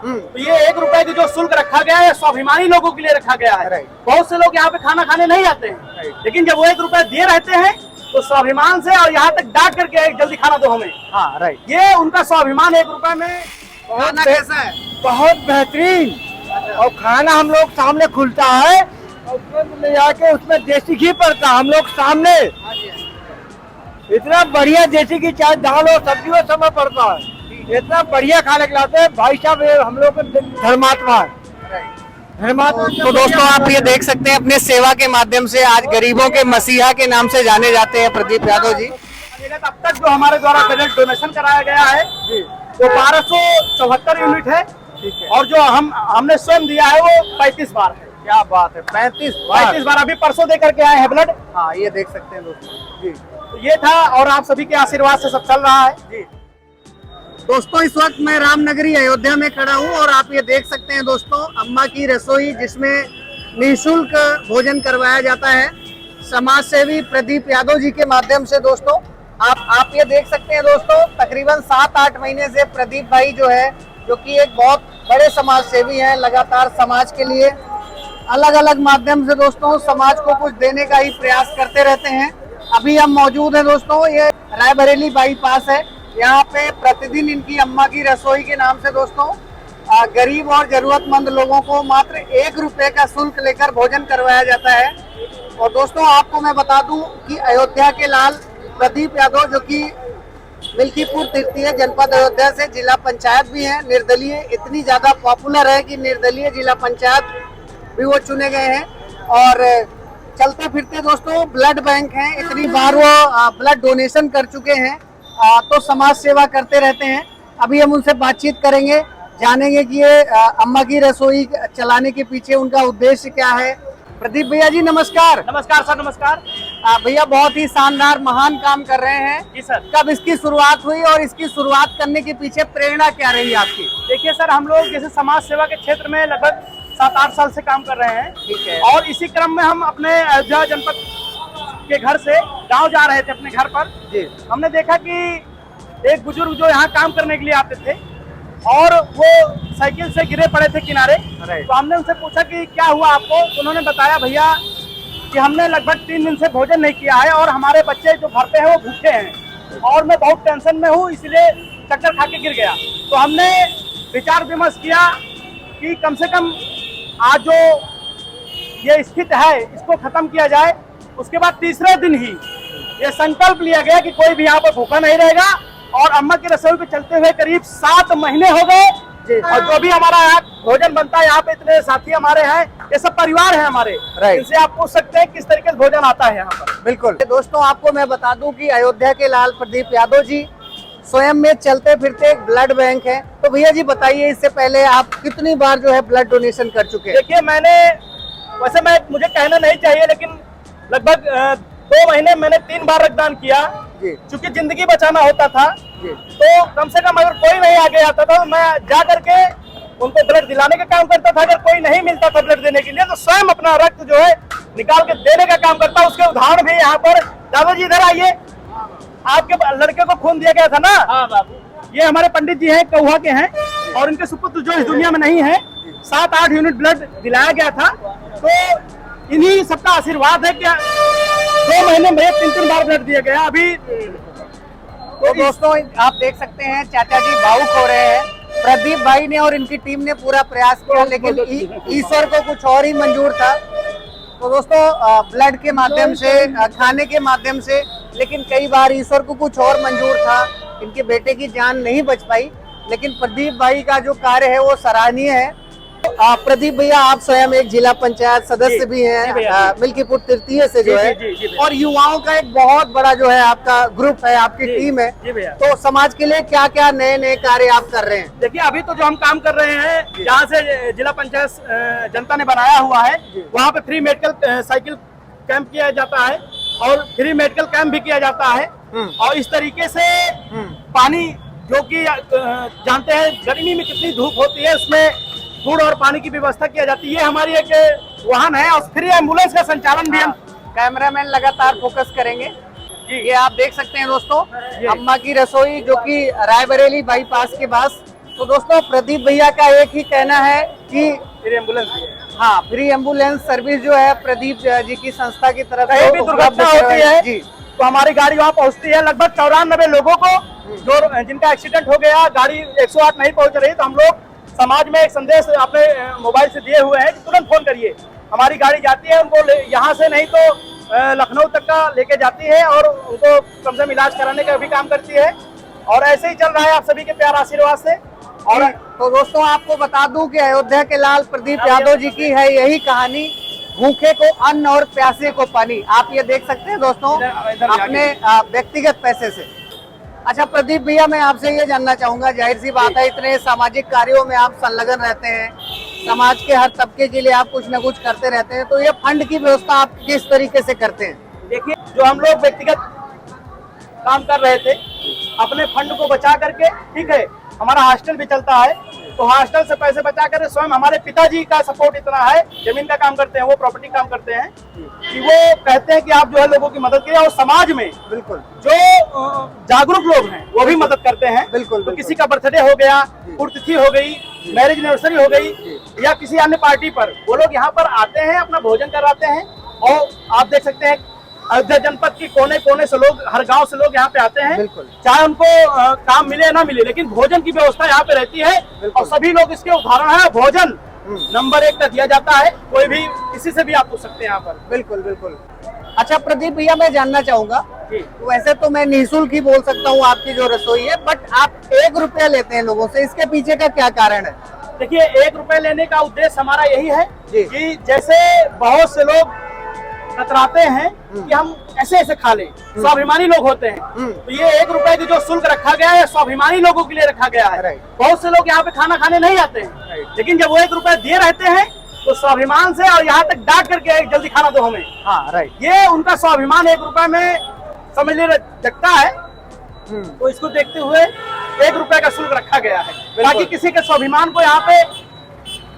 तो ये 1 रुपए की जो शुल्क रखा गया है स्वाभिमानी लोगों के लिए रखा गया है। बहुत से लोग यहाँ पे खाना खाने नहीं आते हैं, लेकिन जब वो 1 रुपए दिए रहते हैं तो स्वाभिमान से और यहाँ तक डाक करके जल्दी खाना दो हमें। हाँ राइट, ये उनका स्वाभिमान 1 रुपए में। खाना कैसा है? बहुत बेहतरीन, और खाना हम लोग सामने खुलता है और उसमें ले जाके उसमें देसी घी पड़ता है हम लोग सामने। इतना बढ़िया देसी घी, चाहे दाल और सब्जी हो समय पड़ता है, इतना बढ़िया खाना खिलाते हैं भाई साहब। हम लोग धर्मात्मा है, धर्मात्मा। तो दोस्तों आप ये देख सकते हैं अपने सेवा के माध्यम से आज गरीबों के मसीहा के नाम से जाने जाते हैं प्रदीप यादव जी। अब तक जो हमारे द्वारा बजट डोनेशन कराया गया है वो 1274 यूनिट है, और जो हमने स्वयं दिया है वो 35 बार है। क्या बात है, 35 बार अभी परसों दे करके आए हैं ब्लड। हाँ ये देख सकते हैं दोस्तों जी। तो ये था, और आप सभी के आशीर्वाद से सब चल रहा है जी। दोस्तों इस वक्त मैं रामनगरी अयोध्या में खड़ा हूँ और आप ये देख सकते हैं दोस्तों अम्मा की रसोई, जिसमें निःशुल्क भोजन करवाया जाता है समाज सेवी प्रदीप यादव जी के माध्यम से। दोस्तों आप ये देख सकते हैं दोस्तों, तकरीबन 7-8 महीने से प्रदीप भाई जो है, जो कि एक बहुत बड़े समाज सेवी हैं, लगातार समाज के लिए अलग अलग माध्यम से दोस्तों समाज को कुछ देने का ही प्रयास करते रहते हैं। अभी हम मौजूद हैं दोस्तों, ये रायबरेली बाईपास है, यहाँ पे प्रतिदिन इनकी अम्मा की रसोई के नाम से दोस्तों गरीब और जरूरतमंद लोगों को मात्र 1 रुपए का शुल्क लेकर भोजन करवाया जाता है। और दोस्तों आपको मैं बता दूं कि अयोध्या के लाल प्रदीप यादव, जो कि मिल्कीपुर तृतीय जनपद अयोध्या से जिला पंचायत भी है, निर्दलीय इतनी ज्यादा पॉपुलर है कि निर्दलीय जिला पंचायत भी वो चुने गए हैं। और चलते फिरते दोस्तों ब्लड बैंक हैं, इतनी बार वो ब्लड डोनेशन कर चुके हैं, तो समाज सेवा करते रहते हैं। अभी हम उनसे बातचीत करेंगे, जानेंगे कि ये अम्मा की रसोई चलाने के पीछे उनका उद्देश्य क्या है। प्रदीप भैया जी नमस्कार। नमस्कार सर, नमस्कार भैया, बहुत ही शानदार महान काम कर रहे हैं जी सर। कब इसकी शुरुआत हुई और इसकी शुरुआत करने के पीछे प्रेरणा क्या रही आपकी? देखिए सर, हम लोग जैसे समाज सेवा के क्षेत्र में लगभग 7-8 साल से काम कर रहे हैं। ठीक है। और इसी क्रम में हम अपने अयोध्या जनपद के घर से गांव जा रहे थे अपने घर पर जी। हमने देखा कि एक बुजुर्ग जो यहाँ काम करने के लिए आते थे और वो साइकिल से गिरे पड़े थे किनारे। तो हमने उनसे पूछा कि क्या हुआ आपको, तो उन्होंने बताया भैया कि हमने लगभग 3 दिन से भोजन नहीं किया है और हमारे बच्चे जो घर पे हैं वो भूखे हैं और मैं बहुत टेंशन में हूँ, इसलिए चक्कर खा के गिर गया। तो हमने विचार विमर्श किया कि कम से कम आज जो ये स्थिति है इसको खत्म किया जाए। उसके बाद तीसरे दिन ही ये संकल्प लिया गया कि कोई भी यहाँ पर भूखा नहीं रहेगा। और अम्मा की रसोई पे चलते हुए करीब 7 महीने हो गए और जो भी हमारा यहाँ भोजन बनता है, यहाँ पे इतने साथी हमारे हैं, ये सब परिवार है हमारे। इनसे आप पूछ सकते हैं किस तरीके से भोजन आता है यहाँ पर। बिल्कुल दोस्तों, आपको मैं बता दूं कि अयोध्या के लाल प्रदीप यादव जी स्वयं में चलते फिरते एक ब्लड बैंक है। तो भैया जी बताइए, इससे पहले आप कितनी बार जो है ब्लड डोनेशन कर चुके हैं? देखिए वैसे मुझे कहना नहीं चाहिए, लेकिन लगभग 2 महीने मैंने 3 बार रक्तदान किया, क्योंकि जिंदगी बचाना होता था। तो कम से कम अगर कोई नहीं आगे आता था, मैं जा करके उनको ब्लड दिलाने का काम करता था। अगर कोई नहीं मिलता था ब्लड देने के लिए, तो स्वयं अपना रक्त जो है निकाल के देने का काम करता। उसके उदाहरण भी यहाँ पर, दादा जी इधर आइए, आपके लड़के को खून दिया गया था ना। हाँ बाबू। ये हमारे पंडित जी हैं, कौहा के हैं, और इनके सुपुत्र जो इस दुनिया में नहीं है, 7-8 यूनिट ब्लड दिलाया गया था। तो इन्हीं सबका आशीर्वाद है कि 2 महीने में 3-3 बार ब्लड दिया गया। अभी तो दोस्तों आप देख सकते हैं चाचा जी भावुक हो रहे हैं। प्रदीप भाई ने और इनकी टीम ने पूरा प्रयास किया, लेकिन ईश्वर को कुछ और ही मंजूर था। तो दोस्तों ब्लड के माध्यम से, खाने के माध्यम से, लेकिन कई बार ईश्वर को कुछ और मंजूर था, इनके बेटे की जान नहीं बच पाई। लेकिन प्रदीप भाई का जो कार्य है वो सराहनीय है। प्रदीप भैया, आप स्वयं एक जिला पंचायत सदस्य भी हैं, मिल्कीपुर तृतीय से जो है, और युवाओं का एक बहुत बड़ा जो है आपका ग्रुप है, आपकी टीम है। तो समाज के लिए क्या क्या नए कार्य आप कर रहे हैं? देखिए, अभी तो जो हम काम कर रहे हैं, जहाँ से जिला पंचायत जनता ने बनाया हुआ है, वहाँ पे फ्री मेडिकल साइकिल कैंप किया जाता है और फ्री मेडिकल कैंप भी किया जाता है। और इस तरीके से पानी, जो कि जानते हैं गर्मी में कितनी धूप होती है, उसमें फूड और पानी की व्यवस्था किया जाती है। ये हमारी एक वाहन है और फ्री एम्बुलेंस का संचालन भी हम। कैमरामैन लगातार फोकस करेंगे। ये आप देख सकते हैं दोस्तों, अम्मा की रसोई, जो कि रायबरेली बाईपास के पास तो दोस्तों प्रदीप भैया का एक ही कहना है कि फिर एम्बुलेंस भी है। हाँ, फ्री एम्बुलेंस सर्विस जो है प्रदीप जी की संस्था की तरफ कहीं भी दुर्घटना होती है जी, तो हमारी गाड़ी वहाँ पहुँचती है। लगभग 94 लोगों को जो जिनका एक्सीडेंट हो गया, गाड़ी 108 नहीं पहुँच रही, तो हम लोग समाज में एक संदेश अपने मोबाइल से दिए हुए हैं कि तुरंत फोन करिए। हमारी गाड़ी जाती है, उनको यहाँ से नहीं तो लखनऊ तक का लेके जाती है और उनको कम से कम इलाज कराने का भी काम करती है। और ऐसे ही चल रहा है आप सभी के प्यार आशीर्वाद से। और तो दोस्तों आपको बता दूं कि अयोध्या के लाल प्रदीप यादव जी की है यही कहानी, भूखे को अन्न और प्यासे को पानी। आप ये देख सकते हैं दोस्तों अपने व्यक्तिगत पैसे से। अच्छा प्रदीप भैया, मैं आपसे ये जानना चाहूंगा, जाहिर सी बात है इतने सामाजिक कार्यों में आप संलग्न रहते हैं, समाज के हर तबके के लिए आप कुछ न कुछ करते रहते हैं, तो ये फंड की व्यवस्था आप किस तरीके से करते हैं? देखिए, जो हम लोग व्यक्तिगत काम कर रहे थे अपने फंड को बचा करके, ठीक है, हमारा हॉस्टल भी चलता है, तो हॉस्टल से पैसे बचा कर स्वयं हमारे पिताजी का सपोर्ट इतना है, जमीन का काम करते हैं, वो प्रॉपर्टी काम करते हैं, कि वो कहते हैं कि आप जो है लोगों की मदद करिए। और समाज में बिल्कुल जो जागरूक लोग हैं वो भी मदद करते हैं। बिल्कुल, तो किसी का बर्थडे हो गया, पुण्यतिथि हो गई, मैरिज एनिवर्सरी हो गई, या किसी अन्य पार्टी पर वो लोग यहाँ पर आते हैं, अपना भोजन करवाते हैं। और आप देख सकते हैं अयोध्या जनपद की कोने कोने से लोग, हर गांव से लोग यहाँ पे आते हैं, चाहे उनको काम मिले ना मिले, लेकिन भोजन की व्यवस्था यहाँ पे रहती है। और सभी लोग इसके उदाहरण है। भोजन नंबर 1 का दिया जाता है, कोई भी किसी से भी आप पूछ सकते हैं यहाँ पर। बिल्कुल बिल्कुल। अच्छा प्रदीप भैया, मैं जानना चाहूंगा, वैसे तो मैं निःशुल्क ही बोल सकता हूँ आपकी जो रसोई है, बट आप 1 रुपया लेते हैं लोगों से, इसके पीछे का क्या कारण है? देखिए, 1 रुपए लेने का उद्देश्य हमारा यही है कि जैसे बहुत से लोग कतराते हैं कि हम ऐसे ऐसे खा लें, स्वाभिमानी लोग होते हैं, तो ये 1 रुपए की जो शुल्क रखा गया है स्वाभिमानी लोगों के लिए रखा गया है। बहुत से लोग यहाँ पे खाना खाने नहीं आते हैं, लेकिन जब वो 1 रुपए दिए रहते हैं तो स्वाभिमान से और यहाँ तक डाक करके जल्दी खाना दो हमें। हाँ, राइट। ये उनका स्वाभिमान 1 रुपए में समझ ले जगता है, तो इसको देखते हुए 1 रुपए का शुल्क रखा गया है, ताकि किसी के स्वाभिमान को यहाँ पे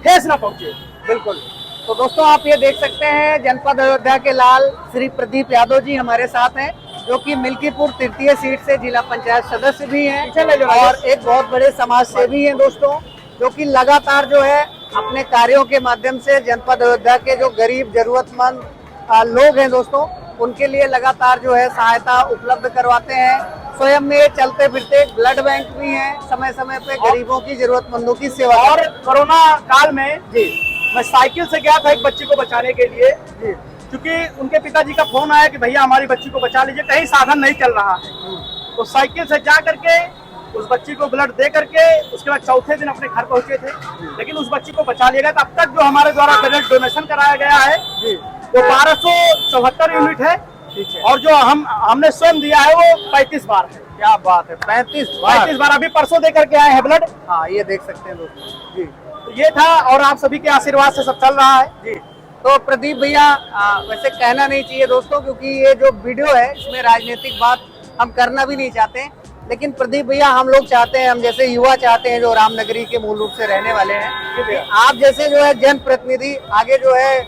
ठेस न पहुंचे। बिल्कुल। तो दोस्तों आप ये देख सकते हैं जनपद अयोध्या के लाल श्री प्रदीप यादव जी हमारे साथ हैं, जो कि मिल्कीपुर तृतीय सीट से जिला पंचायत सदस्य भी हैं और एक बहुत बड़े समाज सेवी हैं दोस्तों, जो कि लगातार जो है अपने कार्यों के माध्यम से जनपद अयोध्या के जो गरीब जरूरतमंद लोग हैं दोस्तों, उनके लिए लगातार जो है सहायता उपलब्ध करवाते हैं। स्वयं में चलते फिरते ब्लड बैंक भी है, समय समय पे गरीबों की जरूरतमंदों की सेवा। और कोरोना काल में मैं साइकिल से गया था एक बच्ची को बचाने के लिए, क्योंकि उनके पिताजी का फोन आया कि भैया हमारी बच्ची को बचा लीजिए, कहीं साधन नहीं चल रहा है। तो साइकिल से जा करके उस बच्ची को ब्लड दे करके उसके बाद चौथे दिन अपने घर पहुंचे थे, लेकिन उस बच्ची को बचा लिया गया। तो अब तक जो हमारे द्वारा ब्लड डोनेशन कराया गया है वो 1274 यूनिट है, और जो हमने स्वयं दिया है वो 35 बार है। क्या बात है, 35 बार अभी परसों दे करके आए हैं ब्लड। हाँ, ये देख सकते हैं दोस्तों जी। तो ये था, और आप सभी के आशीर्वाद से सब चल रहा है जी। तो प्रदीप भैया, वैसे कहना नहीं चाहिए दोस्तों, क्योंकि ये जो वीडियो है इसमें राजनीतिक बात हम करना भी नहीं चाहते, लेकिन प्रदीप भैया हम लोग चाहते हैं, हम जैसे युवा चाहते हैं जो रामनगरी के मूल रूप से रहने वाले हैं, कि आप जैसे जो है जनप्रतिनिधि आगे जो है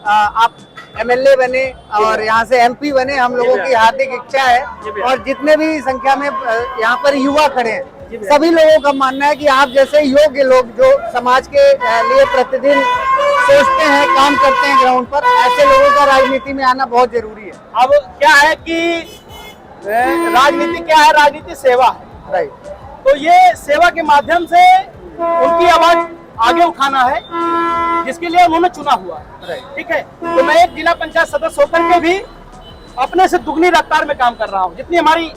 आप MLA बने और यहाँ से MP बने, हम लोगों की हार्दिक इच्छा है। और जितने भी संख्या में यहाँ पर युवा खड़े हैं, सभी लोगों का मानना है कि आप जैसे योग्य लोग जो समाज के लिए प्रतिदिन सोचते हैं, काम करते हैं ग्राउंड पर, ऐसे लोगों का राजनीति में आना बहुत जरूरी है। अब क्या है कि राजनीति क्या है, राजनीति सेवा है, राइट। तो ये सेवा के माध्यम से उनकी आवाज आगे उठाना है, जिसके लिए उन्होंने चुना हुआ है, ठीक है। तो मैं एक जिला पंचायत सदस्य होकर के भी अपने से दुगनी रफ्तार में काम कर रहा हूँ, जितनी हमारी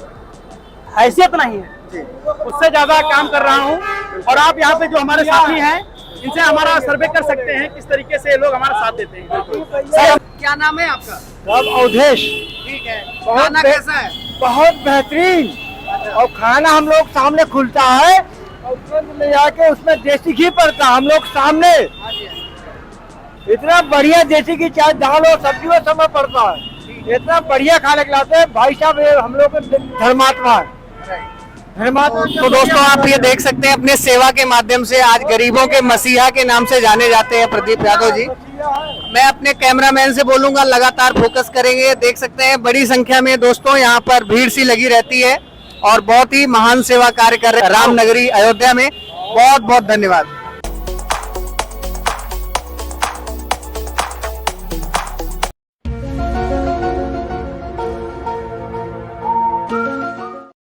हैसियत नहीं है उससे ज्यादा काम कर रहा हूँ। और आप यहाँ पे जो हमारे साथी हैं, इनसे हमारा सर्वे कर सकते हैं किस तरीके से लोग हमारा साथ देते हैं। क्या नाम है आपका? अवधेश। ठीक है, खाना कैसा है? बहुत बेहतरीन, और खाना हम लोग सामने खुलता है और तुरंत ले जाके उसमें देसी घी पड़ता है हम लोग सामने, इतना बढ़िया देसी घी, चाहे दाल और सब्जी और समय पड़ता है, इतना बढ़िया खाने खिलाते हैं भाई साहब, हम लोग धर्मात्मा है। तो दोस्तों आप ये देख सकते हैं अपने सेवा के माध्यम से आज गरीबों के मसीहा के नाम से जाने जाते हैं प्रदीप यादव जी। मैं अपने कैमरामैन से बोलूंगा लगातार फोकस करेंगे। देख सकते हैं बड़ी संख्या में दोस्तों यहाँ पर भीड़ सी लगी रहती है और बहुत ही महान सेवा कार्य कर रहे हैं रामनगरी अयोध्या में। बहुत बहुत धन्यवाद।